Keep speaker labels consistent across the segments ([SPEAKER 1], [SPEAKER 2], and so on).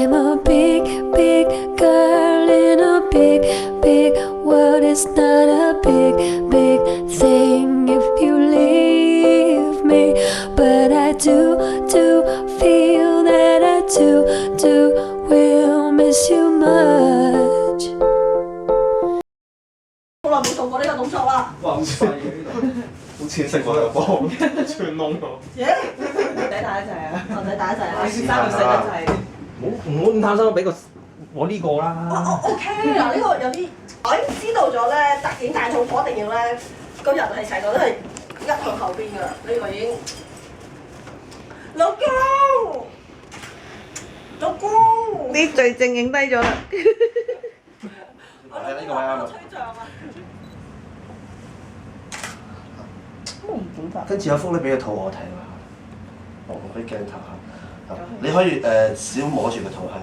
[SPEAKER 1] I'm a big, big girl in a big, big world. It's not a big, big thing if you leave me, but I do feel that I do will miss you much.
[SPEAKER 2] 好耐冇做過呢個動作啦。
[SPEAKER 3] 哇，好細嘅呢度，好似食過個波咁，穿窿咗。
[SPEAKER 2] 耶！唔使打一陣啊！唔使打一陣啊！你先生佢細得滯。
[SPEAKER 4] 唔好咁貪心，俾個我呢個啦。
[SPEAKER 2] 我 OK 嗱，呢個有啲我已經知道咗咧，特顯大眾火一定要咧個人係成個都係一向後邊㗎啦。呢個已經老公，老公，
[SPEAKER 5] 啲罪證影低咗啦。
[SPEAKER 2] 我呢個位啱吹脹啊！
[SPEAKER 6] 跟住有幅咧俾個肚我睇啦，我俾鏡頭下，你可以少摸住個肚係啊，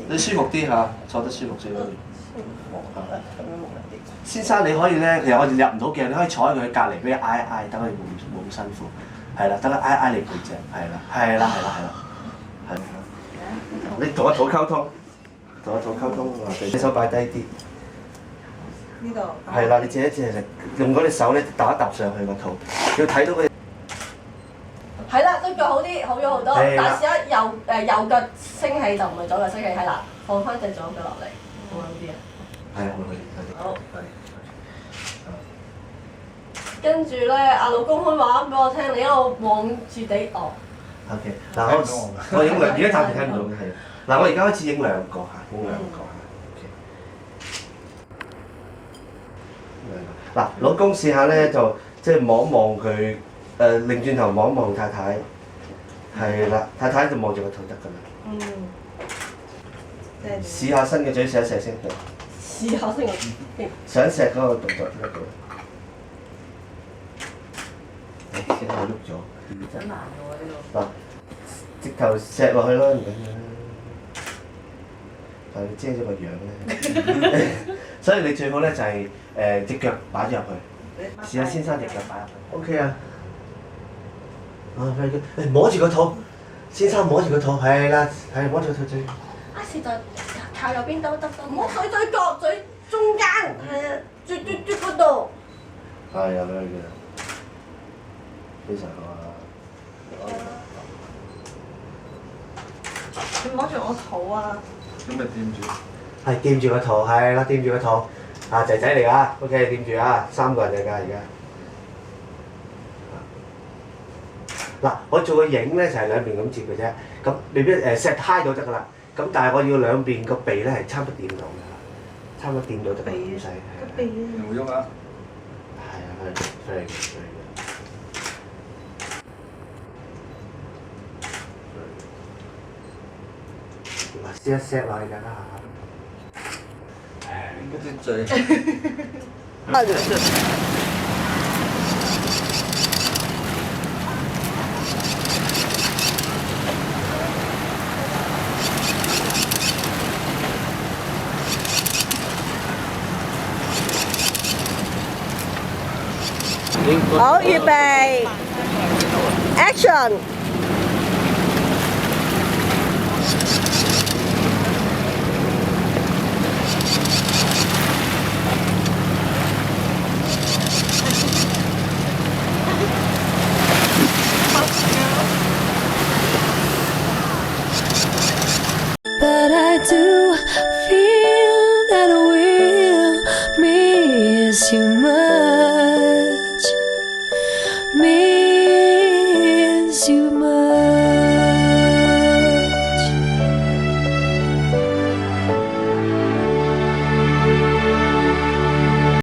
[SPEAKER 6] 你舒服啲嚇，坐得舒服啲。先生你可以咧，其實我哋入唔到鏡，你可以坐喺佢隔離，俾佢挨挨，等佢冇咁辛苦，係啦，等佢挨挨你背脊，係啦，你同個肚溝通，你手擺低啲。
[SPEAKER 5] 呢度
[SPEAKER 6] 係啦，你自己用嗰隻手咧搭一搭上去個肚，要睇到佢。
[SPEAKER 2] 係啦，對腳好啲，好咗好多。但係試下右腳升起就唔係左腳升起，係啦，放翻隻左腳落嚟，好啲啊。
[SPEAKER 6] 係啊，
[SPEAKER 2] 好。跟住咧，阿老公開話俾我聽，你一路望住地哦。
[SPEAKER 6] OK， 嗱我影兩，而家暫時睇唔到嘅係。嗱我而家開始影兩個嚇，影兩個。嗱，老公試下咧就即係望一望佢，擰轉頭望一望太太，係啦，太太就望住個肚得㗎啦。試下伸個嘴錫一錫先。
[SPEAKER 2] 試下先
[SPEAKER 6] 想錫嗰個動作一個。先我喐咗。
[SPEAKER 5] 真難喎呢度。
[SPEAKER 6] 嗱，直頭錫落去啦，唔緊要啦。但係遮咗個樣咧，所以你最好咧就係隻腳擺咗入去，試下先生隻腳擺入去。OK 啊，very good，摸住個肚，先生摸住個肚，係啦，係摸住個肚最。
[SPEAKER 2] 啊，是在靠右邊兜，唔好嘴角嘴中間，係啊，啜嗰度。
[SPEAKER 6] 係啊，very good，非常好啊。
[SPEAKER 5] 你摸住我肚啊！
[SPEAKER 3] 咁咪掂住。
[SPEAKER 6] 係掂住個肚，係啦，掂住個肚。啊仔仔嚟㗎 ，OK 掂住啊，3個人嚟㗎而家。嗱，我做個影咧就係兩邊咁接嘅啫，咁未必錫嗨咗得㗎啦。咁但係我要兩邊個鼻咧係差唔多掂到㗎，差唔多掂到就咁細。
[SPEAKER 5] 個鼻
[SPEAKER 3] 有冇喐啊？
[SPEAKER 6] 係啊，係，very good。試一錫落去㗎啦。
[SPEAKER 3] 嗰啲嘴。
[SPEAKER 5] 好，預備，Action！But
[SPEAKER 1] I do feel that I will miss you much, miss you